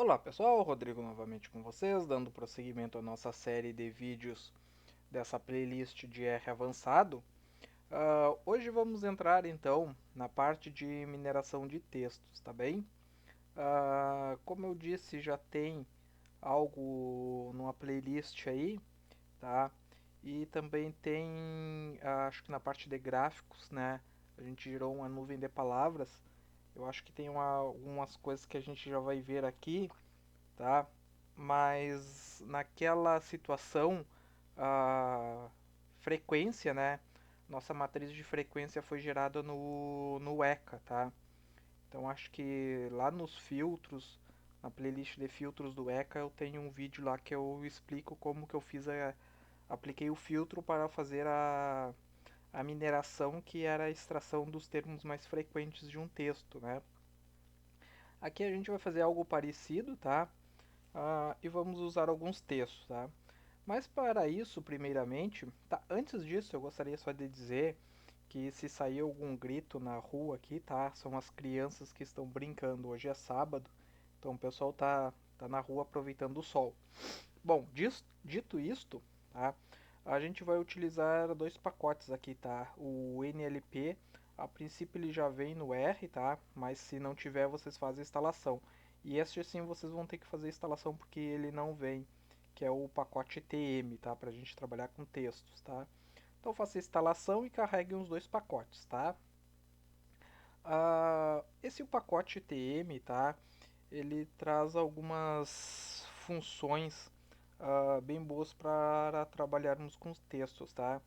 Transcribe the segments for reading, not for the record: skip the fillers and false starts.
Olá pessoal, Rodrigo novamente com vocês, dando prosseguimento à nossa série de vídeos dessa playlist de R avançado. Hoje vamos entrar então na parte de mineração de textos, tá bem? Como eu disse, já tem algo numa playlist aí, tá? E também tem, acho que na parte de gráficos, né? A gente gerou uma nuvem de palavras. Eu acho que tem algumas coisas que a gente já vai ver aqui, tá? Mas naquela situação, a frequência, né? Nossa matriz de frequência foi gerada no ECA, tá? Então acho que lá nos filtros, na playlist de filtros do ECA, eu tenho um vídeo lá que eu explico como que eu apliquei o filtro para fazer a mineração, que era a extração dos termos mais frequentes de um texto, né? Aqui a gente vai fazer algo parecido, tá? E vamos usar alguns textos, tá? Mas para isso, primeiramente, tá? Antes disso, eu gostaria só de dizer que se sair algum grito na rua aqui, tá? São as crianças que estão brincando. Hoje é sábado, então o pessoal tá na rua aproveitando o sol. Bom, dito isto, tá? A gente vai utilizar dois pacotes aqui, tá? O NLP, a princípio ele já vem no R, tá? Mas se não tiver, vocês fazem a instalação. E este sim vocês vão ter que fazer a instalação porque ele não vem, que é o pacote TM, tá? Pra gente trabalhar com textos, tá? Então faça a instalação e carregue os dois pacotes, tá? Esse pacote TM, tá? Ele traz algumas funções bem boas para trabalharmos com os textos, tá?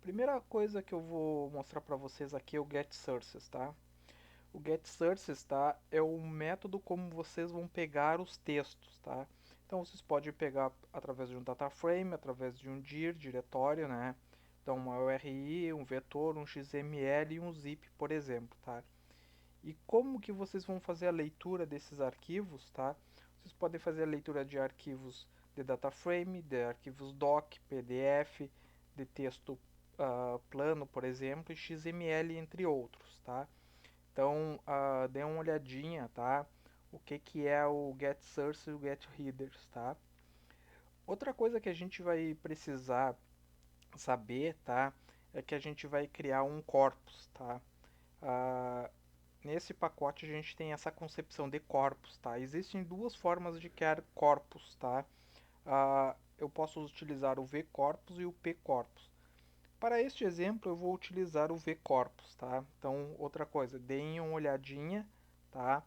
Primeira coisa que eu vou mostrar para vocês aqui é o get sources, tá? O get sources, tá, é o método como vocês vão pegar os textos, tá? Então vocês podem pegar através de um data frame, através de um dir, diretório, né? Então uma URI, um vetor, um XML e um zip, por exemplo, tá? E como que vocês vão fazer a leitura desses arquivos, tá? Vocês podem fazer a leitura de arquivos de data frame, de arquivos doc, PDF, de texto plano, por exemplo, e XML, entre outros, tá? Então, dê uma olhadinha, tá? O que é o get source e o get readers, tá? Outra coisa que a gente vai precisar saber, tá? É que a gente vai criar um corpus, tá? Ah, Nesse pacote a gente tem essa concepção de corpus, tá? Existem duas formas de criar corpus, tá? Eu posso utilizar o vcorpus e o pcorpus. Para este exemplo eu vou utilizar o vcorpus, tá? Então, outra coisa, deem uma olhadinha, tá?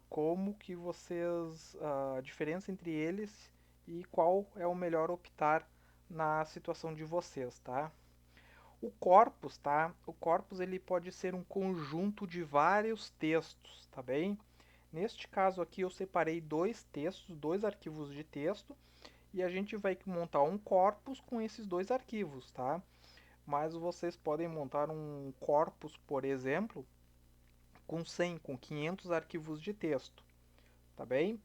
Como que vocês, a diferença entre eles e qual é o melhor optar na situação de vocês, tá? O corpus, tá? O corpus ele pode ser um conjunto de vários textos, tá bem? Neste caso aqui eu separei dois textos, dois arquivos de texto, e a gente vai montar um corpus com esses dois arquivos, tá? Mas vocês podem montar um corpus, por exemplo, com 100, com 500 arquivos de texto, tá bem?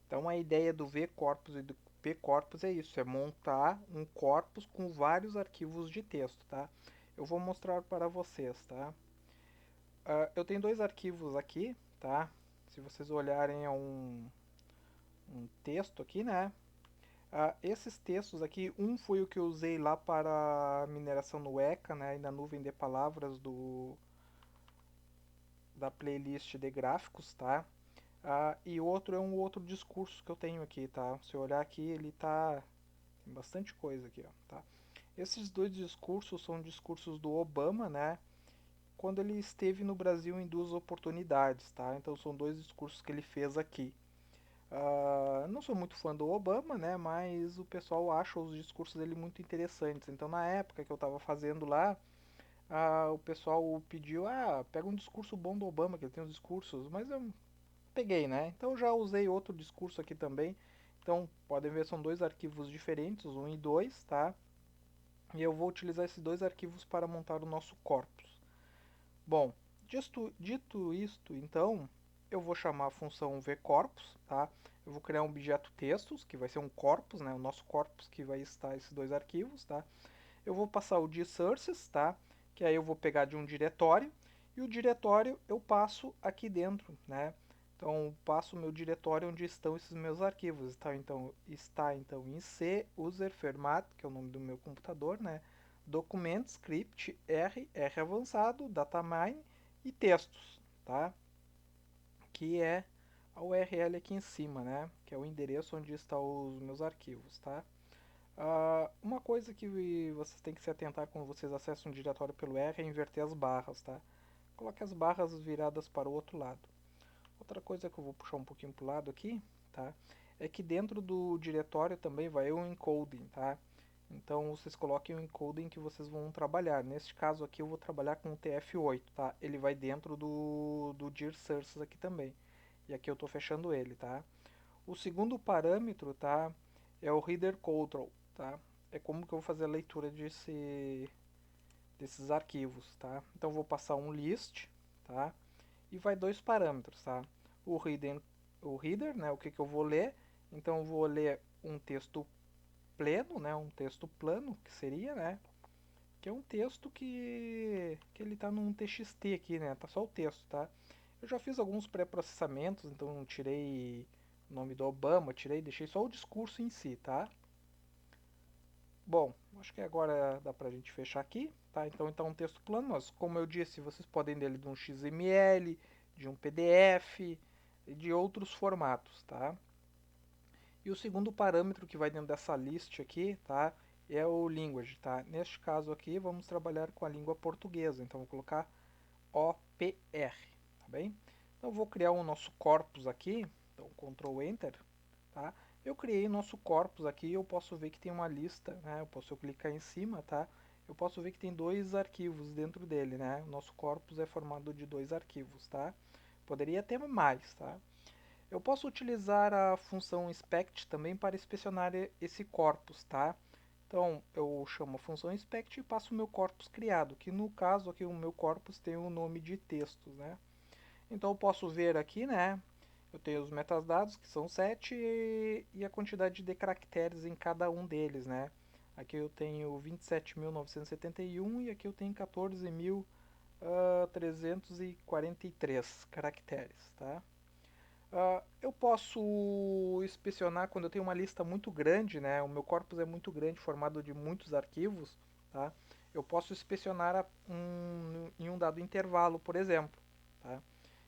Então a ideia do vcorpus e do pcorpus é isso, é montar um corpus com vários arquivos de texto, tá? Eu vou mostrar para vocês, tá? Eu tenho dois arquivos aqui, tá? Se vocês olharem é um texto aqui, né? Esses textos aqui, um foi o que eu usei lá para mineração no ECA, né? E na nuvem de palavras da playlist de gráficos, tá? E outro é um outro discurso que eu tenho aqui, tá? Se eu olhar aqui, ele tá... Tem bastante coisa aqui, ó, tá? Esses dois discursos são discursos do Obama, né? Quando ele esteve no Brasil em duas oportunidades, tá? Então são dois discursos que ele fez aqui. Não sou muito fã do Obama, né? Mas o pessoal acha os discursos dele muito interessantes. Então na época que eu estava fazendo lá, o pessoal pediu, pega um discurso bom do Obama, que ele tem uns discursos, mas eu peguei, né? Então já usei outro discurso aqui também. Então podem ver, são dois arquivos diferentes, um e dois, tá? E eu vou utilizar esses dois arquivos para montar o nosso corpus. Bom, dito isto, então, eu vou chamar a função vcorpus, tá? Eu vou criar um objeto textos, que vai ser um corpus, né? O nosso corpus que vai estar esses dois arquivos, tá? Eu vou passar o dsources, tá? Que aí eu vou pegar de um diretório, e o diretório eu passo aqui dentro, né? Então, passo o meu diretório onde estão esses meus arquivos. Está então em C, user format, que é o nome do meu computador, né? Documentos, script, R avançado, datamine e textos, tá? Que é a URL aqui em cima, né? Que é o endereço onde estão os meus arquivos, tá? Uma coisa que vocês têm que se atentar quando vocês acessam um diretório pelo R é inverter as barras, tá? Coloque as barras viradas para o outro lado. Outra coisa que eu vou puxar um pouquinho para o lado aqui, tá? É que dentro do diretório também vai o encoding, tá? Então vocês coloquem o encoding que vocês vão trabalhar. Neste caso aqui eu vou trabalhar com o TF8, tá? Ele vai dentro do dir sources aqui também. E aqui eu estou fechando ele, tá? O segundo parâmetro, tá? É o reader control, tá? É como que eu vou fazer a leitura desses arquivos, tá? Então eu vou passar um list, tá? E vai dois parâmetros, tá? O reader, né? O que eu vou ler? Então eu vou ler um texto pleno, né? Um texto plano, que seria, né? Que é um texto que ele tá num TXT aqui, né? Tá só o texto, tá? Eu já fiz alguns pré-processamentos, então tirei o nome do Obama, deixei só o discurso em si, tá? Bom, acho que agora dá pra gente fechar aqui, tá? Então tá um texto plano, mas como eu disse, vocês podem ler ele de um XML, de um PDF e de outros formatos, tá? E o segundo parâmetro que vai dentro dessa list aqui, tá? É o language, tá? Neste caso aqui, vamos trabalhar com a língua portuguesa, então vou colocar OPR, tá bem? Então eu vou criar o nosso corpus aqui, então Ctrl Enter, tá? Eu criei o nosso corpus aqui, eu posso ver que tem uma lista, né? Eu clicar em cima, tá? Eu posso ver que tem dois arquivos dentro dele, né? O nosso corpus é formado de dois arquivos, tá? Poderia ter mais, tá? Eu posso utilizar a função inspect também para inspecionar esse corpus, tá? Então, eu chamo a função inspect e passo o meu corpus criado, que no caso aqui o meu corpus tem o nome de textos, né? Então eu posso ver aqui, né? Eu tenho os metadados, que são 7, e a quantidade de caracteres em cada um deles, né? Aqui eu tenho 27.971 e aqui eu tenho 14.343 caracteres, tá? Eu posso inspecionar quando eu tenho uma lista muito grande, né? O meu corpus é muito grande, formado de muitos arquivos, tá? Eu posso inspecionar em um dado intervalo, por exemplo, tá?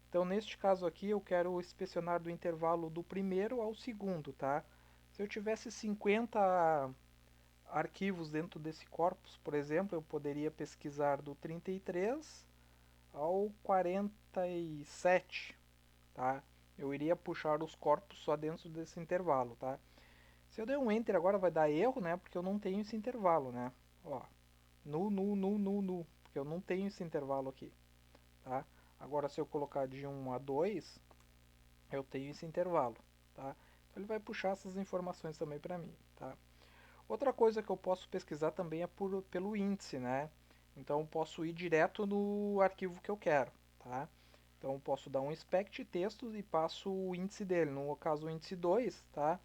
Então, neste caso aqui, eu quero inspecionar do intervalo do primeiro ao segundo, tá? Se eu tivesse 50 arquivos dentro desse corpus, por exemplo, eu poderia pesquisar do 33 ao 47, tá? Eu iria puxar os corpos só dentro desse intervalo, tá? Se eu der um Enter agora vai dar erro, né? Porque eu não tenho esse intervalo, né? Ó, nu, porque eu não tenho esse intervalo aqui, tá? Agora se eu colocar de 1 a 2, eu tenho esse intervalo, tá? Então ele vai puxar essas informações também para mim, tá? Outra coisa que eu posso pesquisar também é pelo índice, né? Então eu posso ir direto no arquivo que eu quero, tá? Então eu posso dar um inspect textos e passo o índice dele. No caso o índice 2, tá?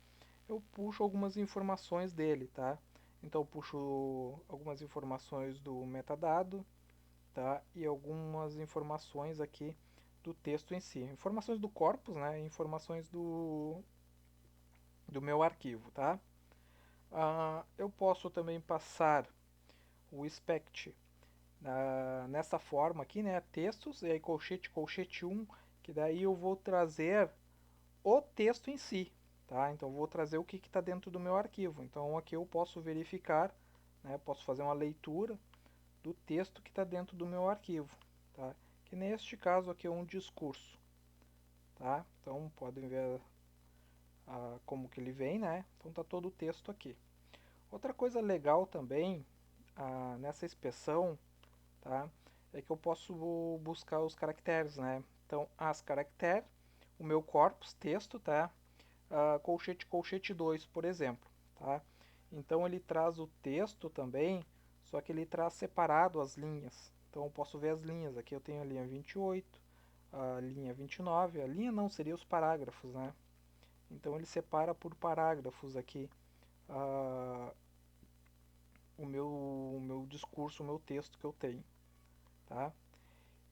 Eu puxo algumas informações dele, tá? Então eu puxo algumas informações do metadado, tá? E algumas informações aqui do texto em si. Informações do corpus, né? E informações do meu arquivo, tá? Eu posso também passar o inspect nessa forma aqui, né? Textos, e aí colchete, colchete 1, que daí eu vou trazer o texto em si, tá? Então eu vou trazer o que está dentro do meu arquivo. Então aqui eu posso verificar, né? Posso fazer uma leitura do texto que está dentro do meu arquivo, tá? Que neste caso aqui é um discurso, tá? Então podem ver como que ele vem, né? Então tá todo o texto aqui. Outra coisa legal também nessa inspeção, tá? É que eu posso buscar os caracteres, né? Então, as caracteres, o meu corpus, texto, tá? Colchete, colchete 2, por exemplo, tá? Então ele traz o texto também, só que ele traz separado as linhas. Então eu posso ver as linhas. Aqui eu tenho a linha 28, a linha 29. A linha não, seria os parágrafos, né? Então ele separa por parágrafos aqui uh, o meu discurso, o meu texto que eu tenho, tá?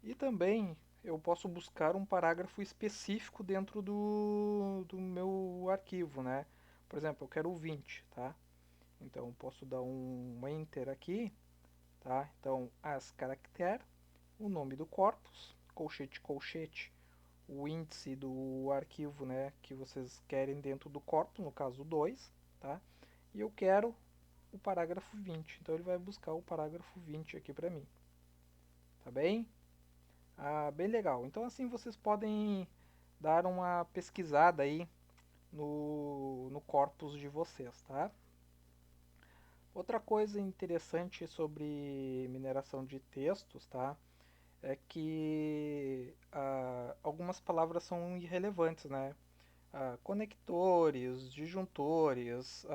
E também eu posso buscar um parágrafo específico dentro do meu arquivo, né? Por exemplo, eu quero o 20, tá? Então eu posso dar um Enter aqui, tá? Então, as caractere, o nome do corpus, colchete, colchete, o índice do arquivo, né, que vocês querem dentro do corpus, no caso 2, tá? E eu quero o parágrafo 20, então ele vai buscar o parágrafo 20 aqui para mim, tá bem? Ah, bem legal. Então assim vocês podem dar uma pesquisada aí no corpus de vocês, tá? Outra coisa interessante sobre mineração de textos, tá? É que algumas palavras são irrelevantes, né? Conectores, disjuntores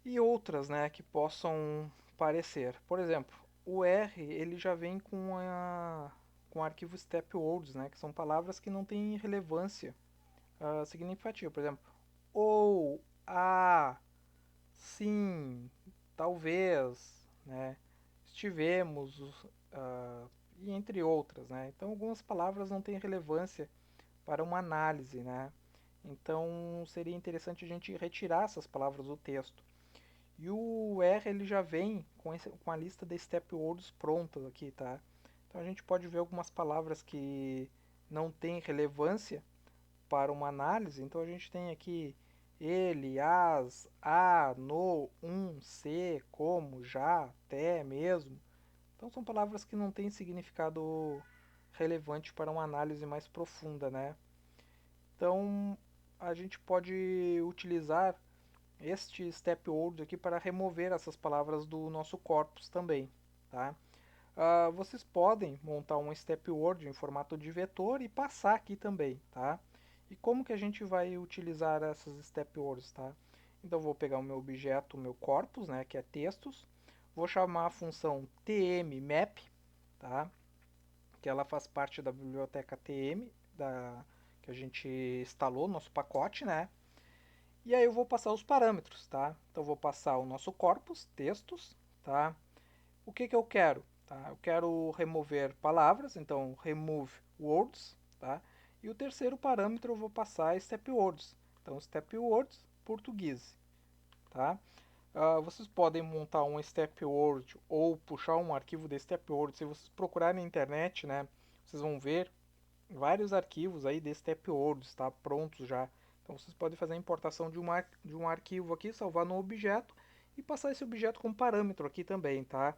e outras, né, que possam parecer. Por exemplo, o R ele já vem com o arquivo stepwords, né, que são palavras que não têm relevância significativa. Por exemplo, ou, sim, talvez, né, estivemos, e entre outras, né. Então algumas palavras não têm relevância para uma análise, né. Então seria interessante a gente retirar essas palavras do texto. E o R ele já vem com a lista de step words prontas aqui, tá? Então a gente pode ver algumas palavras que não têm relevância para uma análise. Então a gente tem aqui ele, as, a, no, se, como, já, até, mesmo. Então são palavras que não têm significado relevante para uma análise mais profunda, né? Então a gente pode utilizar este step word aqui para remover essas palavras do nosso corpus também, tá? Vocês podem montar um step word em formato de vetor e passar aqui também, tá? E como que a gente vai utilizar essas step words, tá? Então vou pegar o meu objeto, o meu corpus, né, que é textos, vou chamar a função tmmap, tá? Que ela faz parte da biblioteca tm, que a gente instalou no nosso pacote, né? E aí eu vou passar os parâmetros, tá? Então eu vou passar o nosso corpus, textos, tá? O que que eu quero? Tá? Eu quero remover palavras, então remove words, tá? E o terceiro parâmetro eu vou passar step words. Então step words português, tá? Vocês podem montar um step word ou puxar um arquivo de step word. Se vocês procurarem na internet, né, vocês vão ver vários arquivos aí de step words, tá? Prontos já. Então vocês podem fazer a importação de um arquivo aqui, salvar no objeto e passar esse objeto como parâmetro aqui também, tá?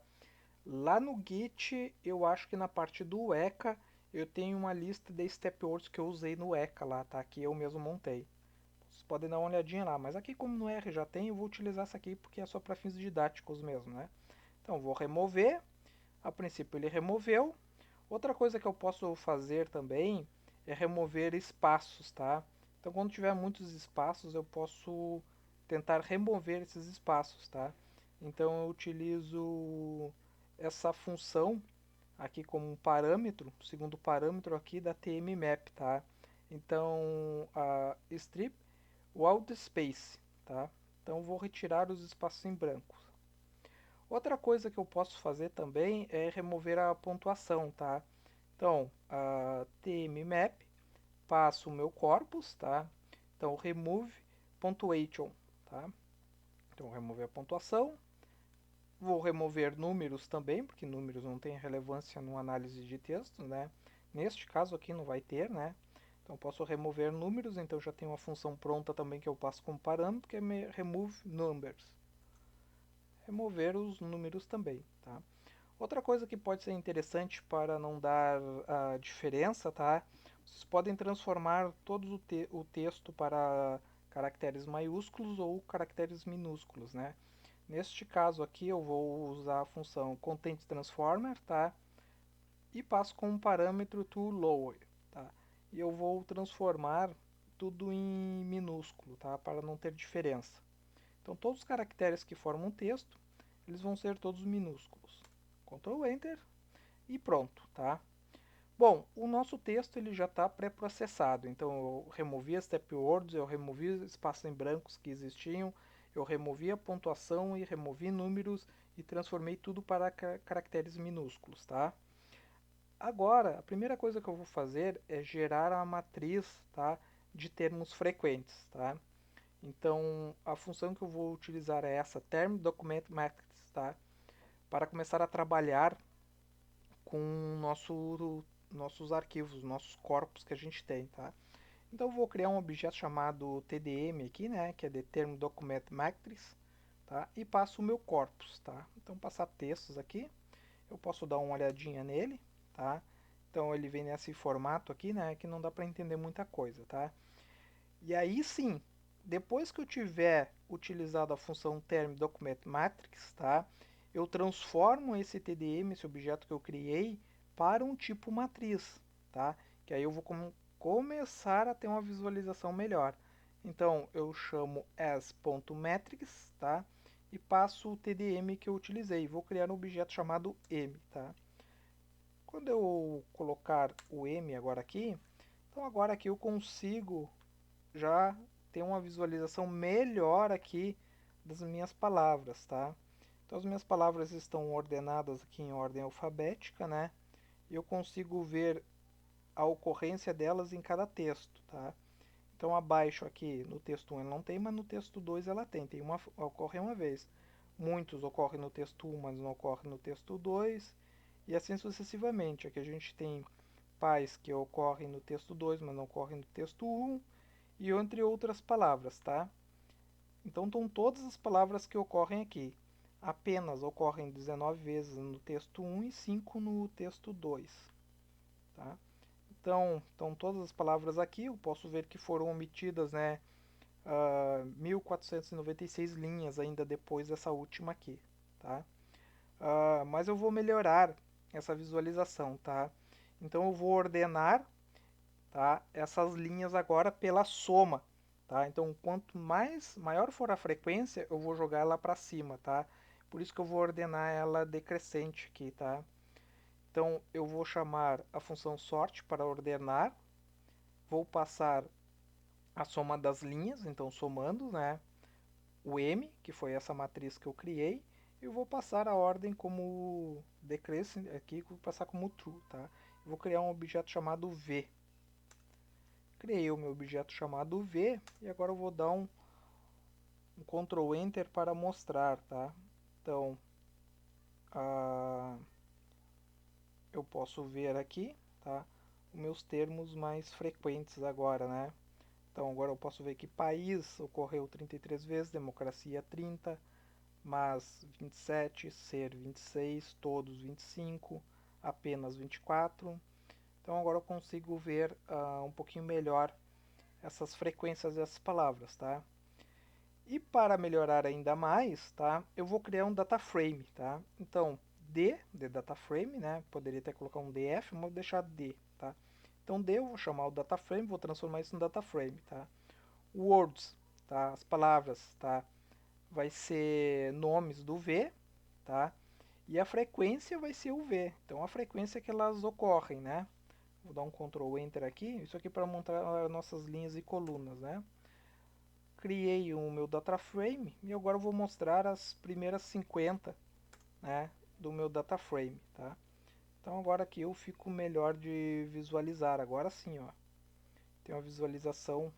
Lá no Git, eu acho que na parte do ECA, eu tenho uma lista de step words que eu usei no ECA lá, tá? Que eu mesmo montei. Vocês podem dar uma olhadinha lá, mas aqui como no R já tem, eu vou utilizar essa aqui porque é só para fins didáticos mesmo, né? Então vou remover, a princípio ele removeu. Outra coisa que eu posso fazer também é remover espaços, tá? Então quando tiver muitos espaços, eu posso tentar remover esses espaços, tá? Então eu utilizo essa função aqui como um parâmetro, segundo parâmetro aqui da tmmap, tá? Então a strip wall space, tá? Então vou retirar os espaços em branco. Outra coisa que eu posso fazer também é remover a pontuação, tá? Então, a tmmap, passo o meu corpus, tá? Então, remove punctuation, tá? Então, remover a pontuação. Vou remover números também, porque números não têm relevância no análise de texto, né? Neste caso aqui não vai ter, né? Então, posso remover números, então já tem uma função pronta também que eu passo como parâmetro, que é remove numbers. Remover os números também, tá? Outra coisa que pode ser interessante para não dar a diferença, tá? Vocês podem transformar todo o texto para caracteres maiúsculos ou caracteres minúsculos, né? Neste caso aqui eu vou usar a função content transformer, tá? E passo como parâmetro to lower, tá? E eu vou transformar tudo em minúsculo, tá? Para não ter diferença. Então todos os caracteres que formam um texto, eles vão ser todos minúsculos. Ctrl Enter e pronto, tá? Bom, o nosso texto ele já está pré-processado, então eu removi as step words, eu removi os espaços em brancos que existiam, eu removi a pontuação e removi números e transformei tudo para caracteres minúsculos, tá? Agora, a primeira coisa que eu vou fazer é gerar a matriz, tá, de termos frequentes, tá? Então, a função que eu vou utilizar é essa, term document matrix, tá? Para começar a trabalhar com nossos arquivos, nossos corpos que a gente tem, tá? Então, eu vou criar um objeto chamado TDM aqui, né, que é the term document matrix, tá? E passo o meu corpus, tá? Então, passar textos aqui, eu posso dar uma olhadinha nele, tá? Então, ele vem nesse formato aqui, né, que não dá para entender muita coisa, tá? E aí sim, depois que eu tiver utilizado a função term document matrix, tá? Eu transformo esse TDM, esse objeto que eu criei, para um tipo matriz, tá? Que aí eu vou começar a ter uma visualização melhor. Então eu chamo as.matrix, tá? E passo o TDM que eu utilizei. Vou criar um objeto chamado m, tá? Quando eu colocar o m agora aqui, então agora aqui eu consigo já ter uma visualização melhor aqui das minhas palavras, tá? Então as minhas palavras estão ordenadas aqui em ordem alfabética, né? E eu consigo ver a ocorrência delas em cada texto, tá? Então abaixo aqui no texto 1 ela não tem, mas no texto 2 ela tem. Ocorre uma vez. Muitos ocorrem no texto 1, mas não ocorrem no texto 2. E assim sucessivamente. Aqui a gente tem pais que ocorrem no texto 2, mas não ocorrem no texto 1 e entre outras palavras, tá? Então estão todas as palavras que ocorrem aqui. Apenas ocorrem 19 vezes no texto 1 e 5 no texto 2, tá? Então, estão todas as palavras aqui, eu posso ver que foram omitidas, né, 1496 linhas ainda depois dessa última aqui, tá? Mas eu vou melhorar essa visualização, tá? Então eu vou ordenar, tá, essas linhas agora pela soma, tá? Então, quanto maior for a frequência, eu vou jogar ela para cima, tá? Por isso que eu vou ordenar ela decrescente aqui, tá? Então, eu vou chamar a função sort para ordenar, vou passar a soma das linhas, então somando, né, o m, que foi essa matriz que eu criei, e eu vou passar a ordem como decrescent aqui, vou passar como true, tá? Eu vou criar um objeto chamado v. Criei o meu objeto chamado v e agora eu vou dar um Ctrl Enter para mostrar, tá? Então, eu posso ver aqui, tá? Os meus termos mais frequentes agora, né? Então, agora eu posso ver que país ocorreu 33 vezes, democracia 30, mas 27, ser 26, todos 25, apenas 24. Então, agora eu consigo ver um pouquinho melhor essas frequências dessas palavras, tá? E para melhorar ainda mais, tá? Eu vou criar um data frame, tá? Então, D, de data frame, né? Poderia até colocar um DF, mas vou deixar D, tá? Então, D eu vou chamar o data frame, vou transformar isso no data frame, tá? Words, tá? As palavras, tá? Vai ser nomes do V, tá? E a frequência vai ser o V. Então, a frequência que elas ocorrem, né? Vou dar um Ctrl Enter aqui, isso aqui para montar nossas linhas e colunas, né? Criei o meu data frame e agora eu vou mostrar as primeiras 50, né, do meu data frame, tá? Então agora aqui eu fico melhor de visualizar. Agora sim, ó. Tem uma visualização.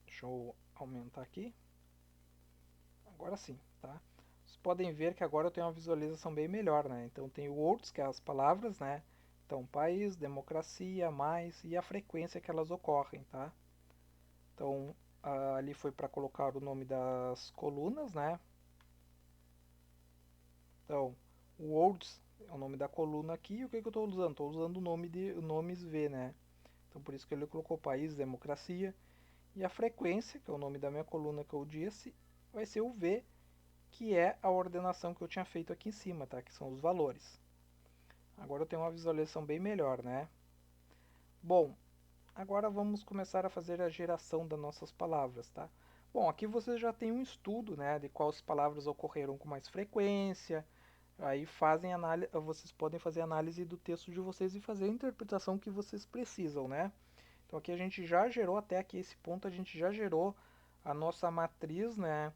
Deixa eu aumentar aqui. Agora sim, tá? Vocês podem ver que agora eu tenho uma visualização bem melhor, né? Então tem o words, que é as palavras, né? Então país, democracia, mais e a frequência que elas ocorrem, tá? Então ali foi para colocar o nome das colunas, né? Então, words é o nome da coluna aqui. E o que, que eu estou usando? Estou usando o nome de nomes V, né? Então, por isso que ele colocou país, democracia. E a frequência, que é o nome da minha coluna que eu disse, vai ser o V, que é a ordenação que eu tinha feito aqui em cima, tá? Que são os valores. Agora eu tenho uma visualização bem melhor, né? Bom, agora vamos começar a fazer a geração das nossas palavras, tá? Bom, aqui você já tem um estudo, né, de quais palavras ocorreram com mais frequência. Aí vocês podem fazer análise do texto de vocês e fazer a interpretação que vocês precisam, né? Então aqui a gente já gerou, até aqui esse ponto, a gente já gerou a nossa matriz, né?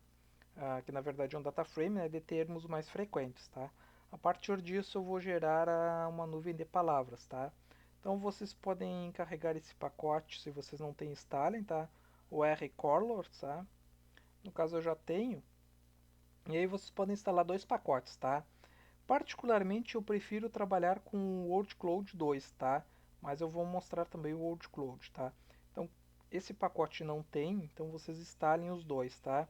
Que na verdade é um data frame, né, de termos mais frequentes, tá? A partir disso eu vou gerar uma nuvem de palavras, tá? Então vocês podem carregar esse pacote se vocês não têm Stalin, tá? O rcolor, tá? No caso eu já tenho. E aí vocês podem instalar dois pacotes, tá? Particularmente eu prefiro trabalhar com o WorldCloud 2, tá? Mas eu vou mostrar também o WorldCloud, tá? Então esse pacote não tem, então vocês instalem os dois, tá?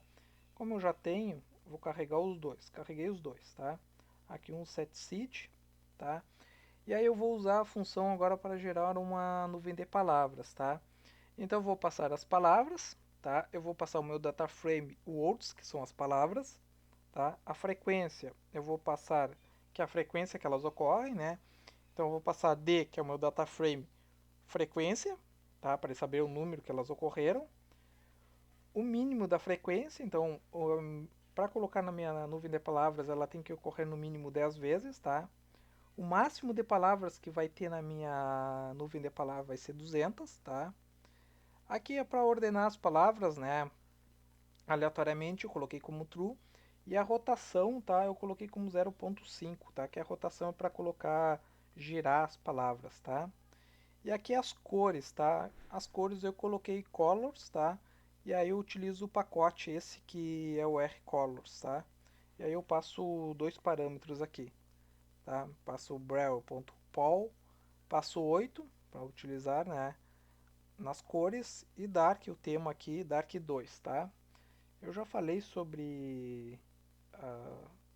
Como eu já tenho, vou carregar os dois. Carreguei os dois, tá? Aqui um setseed, tá? E aí eu vou usar a função agora para gerar uma nuvem de palavras, tá? Então eu vou passar as palavras, tá? Eu vou passar o meu data frame words, que são as palavras, tá? A frequência, eu vou passar que é a frequência que elas ocorrem, né? Então eu vou passar D, que é o meu data frame frequência, tá? Para saber o número que elas ocorreram. O mínimo da frequência, então para colocar na minha nuvem de palavras, ela tem que ocorrer no mínimo 10 vezes, tá? O máximo de palavras que vai ter na minha nuvem de palavras vai ser 200, tá? Aqui é para ordenar as palavras, né? Aleatoriamente eu coloquei como true. E a rotação, tá? Eu coloquei como 0.5, tá? Que a rotação é para colocar, girar as palavras, tá? E aqui as cores, tá? As cores eu coloquei colors, tá? E aí eu utilizo o pacote esse que é o rcolors, tá? E aí eu passo dois parâmetros aqui, tá? Passo o braille.pol, passo 8 para utilizar, né? Nas cores e dark, o tema aqui, dark 2, tá? Eu já falei sobre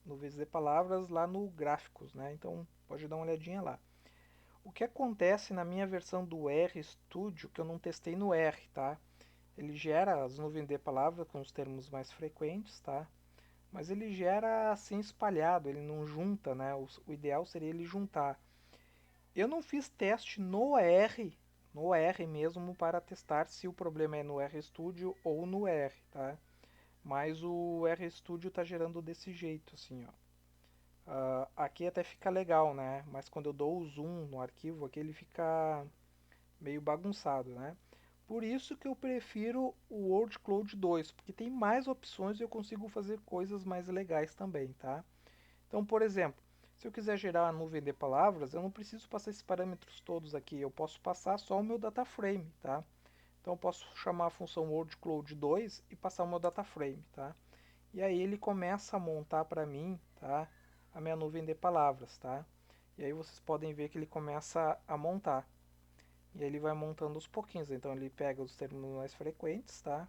nuvens de palavras lá no gráficos, né? Então pode dar uma olhadinha lá. O que acontece na minha versão do RStudio, que eu não testei no R, tá? Ele gera as nuvens de palavras com os termos mais frequentes, tá? Mas ele gera assim espalhado, ele não junta, né? O ideal seria ele juntar. Eu não fiz teste no R mesmo, para testar se o problema é no RStudio ou no R, tá? Mas o RStudio tá gerando desse jeito, assim, ó. Aqui até fica legal, né? Mas quando eu dou o zoom no arquivo, aqui ele fica meio bagunçado, né? Por isso que eu prefiro o WorldCloud 2, porque tem mais opções e eu consigo fazer coisas mais legais também, tá? Então, por exemplo, se eu quiser gerar uma nuvem de palavras, eu não preciso passar esses parâmetros todos aqui, eu posso passar só o meu data frame, tá? Então eu posso chamar a função WorldCloud 2 e passar o meu data frame, tá? E aí ele começa a montar para mim, tá? A minha nuvem de palavras, tá? E aí vocês podem ver que ele começa a montar. E ele vai montando aos pouquinhos. Então ele pega os termos mais frequentes, tá?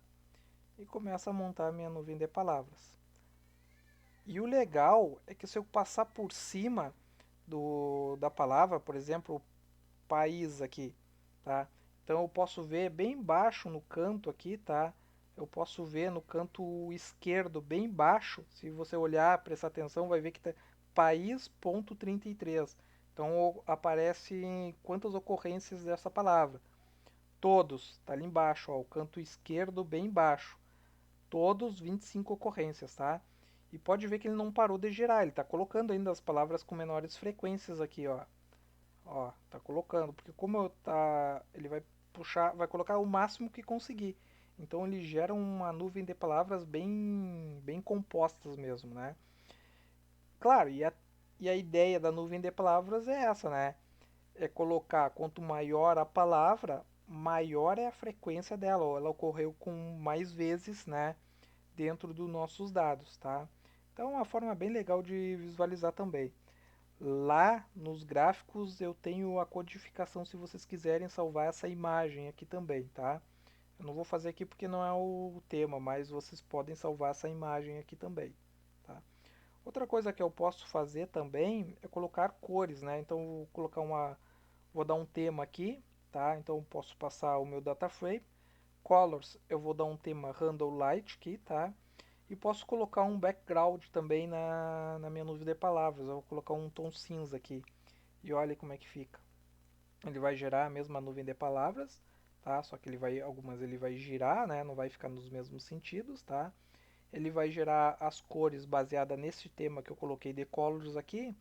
E começa a montar a minha nuvem de palavras. E o legal é que se eu passar por cima da palavra, por exemplo, país aqui, tá? Então eu posso ver bem embaixo no canto aqui, tá? Eu posso ver no canto esquerdo, bem baixo, se você olhar, prestar atenção, vai ver que tá país.33. Então aparece quantas ocorrências dessa palavra. Todos, tá ali embaixo, ó, o canto esquerdo bem baixo. Todos 25 ocorrências, tá? E pode ver que ele não parou de girar, ele está colocando ainda as palavras com menores frequências aqui, ó. Ó, tá colocando, porque ele vai puxar, vai colocar o máximo que conseguir. Então ele gera uma nuvem de palavras bem compostas mesmo, né? Claro, e a ideia da nuvem de palavras é essa, né? É colocar quanto maior a palavra, maior é a frequência dela, ou ela ocorreu com mais vezes, né? Dentro dos nossos dados, tá? Então é uma forma bem legal de visualizar também. Lá nos gráficos eu tenho a codificação se vocês quiserem salvar essa imagem aqui também, tá? Eu não vou fazer aqui porque não é o tema, mas vocês podem salvar essa imagem aqui também, tá? Outra coisa que eu posso fazer também é colocar cores, né? Então eu vou colocar vou dar um tema aqui, tá? Então eu posso passar o meu data frame. Colors, eu vou dar um tema Handle Light aqui, tá? E posso colocar um background também na minha nuvem de palavras. Eu vou colocar um tom cinza aqui. E olha como é que fica. Ele vai gerar a mesma nuvem de palavras, tá? Só que algumas ele vai girar, né? Não vai ficar nos mesmos sentidos, tá? Ele vai gerar as cores baseada nesse tema que eu coloquei de colors aqui.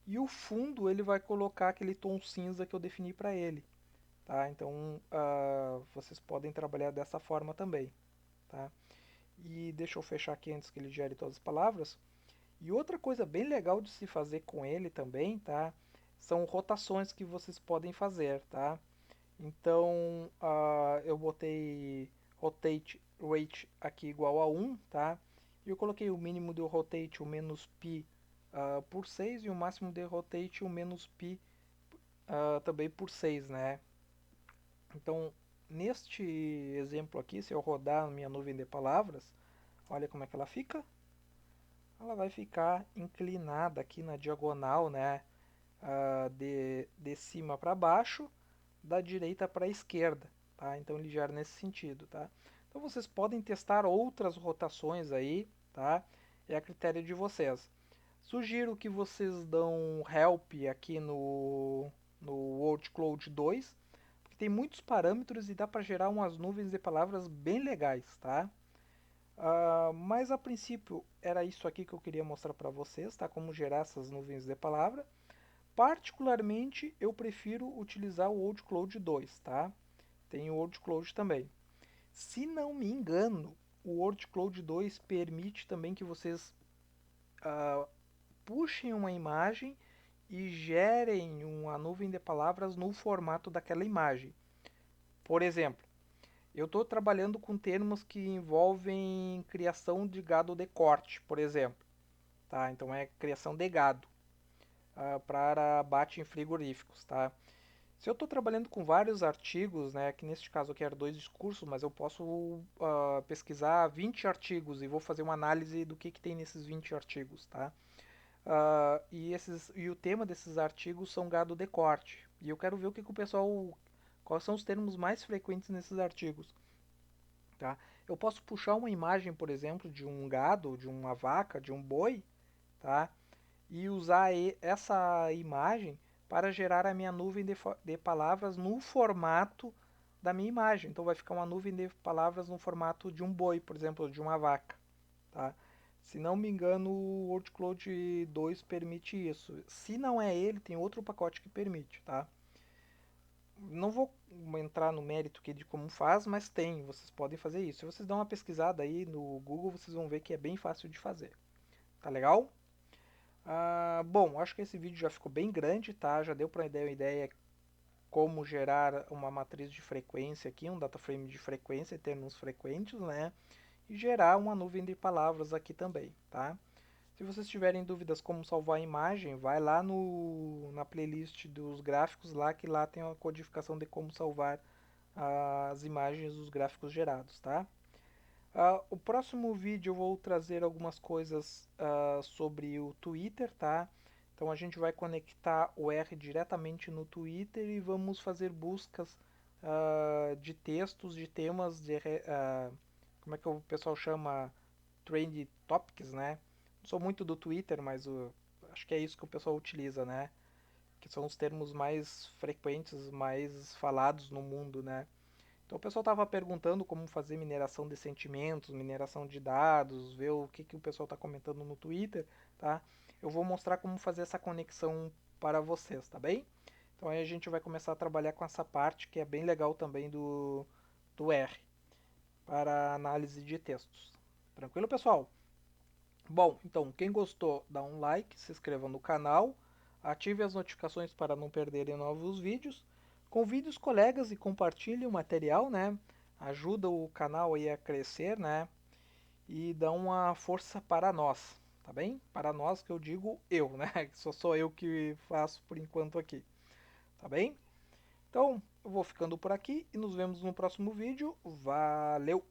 E o fundo ele vai colocar aquele tom cinza que eu defini para ele, tá? Então vocês podem trabalhar dessa forma também, tá? E deixa eu fechar aqui antes que ele gere todas as palavras. E outra coisa bem legal de se fazer com ele também, tá? São rotações que vocês podem fazer, tá? Então, eu botei rotate rate aqui igual a 1, tá? E eu coloquei o mínimo de rotate, o menos π por 6 e o máximo de rotate, o menos π também por 6, né? Então, neste exemplo aqui, se eu rodar a minha nuvem de palavras, olha como é que ela fica. Ela vai ficar inclinada aqui na diagonal, né? De cima para baixo, da direita para a esquerda, tá? Então ele gera nesse sentido, tá? Então vocês podem testar outras rotações aí, tá? É a critério de vocês. Sugiro que vocês dão help aqui no Word Cloud 2, porque tem muitos parâmetros e dá para gerar umas nuvens de palavras bem legais, tá? Mas a princípio era isso aqui que eu queria mostrar para vocês, tá? Como gerar essas nuvens de palavra. Particularmente, eu prefiro utilizar o Old Cloud 2, tá? Tem o Old Cloud também. Se não me engano, o Old Cloud 2 permite também que vocês ah, puxem uma imagem e gerem uma nuvem de palavras no formato daquela imagem. Por exemplo, eu estou trabalhando com termos que envolvem criação de gado de corte, por exemplo. Tá? Então é criação de gado para abate em frigoríficos. Tá? Se eu estou trabalhando com vários artigos, né, que neste caso eu quero dois discursos, mas eu posso pesquisar 20 artigos e vou fazer uma análise do que tem nesses 20 artigos, tá? E o tema desses artigos são gado de corte. E eu quero ver o que o pessoal, quais são os termos mais frequentes nesses artigos, tá? Eu posso puxar uma imagem, por exemplo, de um gado, de uma vaca, de um boi, tá? E usar essa imagem para gerar a minha nuvem de palavras no formato da minha imagem. Então vai ficar uma nuvem de palavras no formato de um boi, por exemplo, de uma vaca. Tá? Se não me engano, o WordCloud 2 permite isso. Se não é ele, tem outro pacote que permite. Tá? Não vou entrar no mérito aqui de como faz, mas tem, vocês podem fazer isso. Se vocês dão uma pesquisada aí no Google, vocês vão ver que é bem fácil de fazer. Tá legal? Bom, acho que esse vídeo já ficou bem grande, tá? Já deu para dar uma ideia como gerar uma matriz de frequência aqui, um data frame de frequência em termos frequentes, né? E gerar uma nuvem de palavras aqui também, tá? Se vocês tiverem dúvidas como salvar a imagem, vai lá na playlist dos gráficos lá, que lá tem a codificação de como salvar as imagens dos gráficos gerados, tá? O próximo vídeo eu vou trazer algumas coisas sobre o Twitter, tá? Então a gente vai conectar o R diretamente no Twitter e vamos fazer buscas de textos, de temas, como é que o pessoal chama? Trend Topics, né? Não sou muito do Twitter, mas acho que é isso que o pessoal utiliza, né? Que são os termos mais frequentes, mais falados no mundo, né? Então o pessoal estava perguntando como fazer mineração de sentimentos, mineração de dados, ver o que o pessoal está comentando no Twitter, tá? Eu vou mostrar como fazer essa conexão para vocês, tá bem? Então aí a gente vai começar a trabalhar com essa parte que é bem legal também do R, para análise de textos. Tranquilo, pessoal? Bom, então quem gostou, dá um like, se inscreva no canal, ative as notificações para não perderem novos vídeos, convide os colegas e compartilhe o material, né? Ajuda o canal aí a crescer, né? E dá uma força para nós, tá bem? Para nós que eu digo eu, né? Que sou eu que faço por enquanto aqui, tá bem? Então, eu vou ficando por aqui e nos vemos no próximo vídeo. Valeu!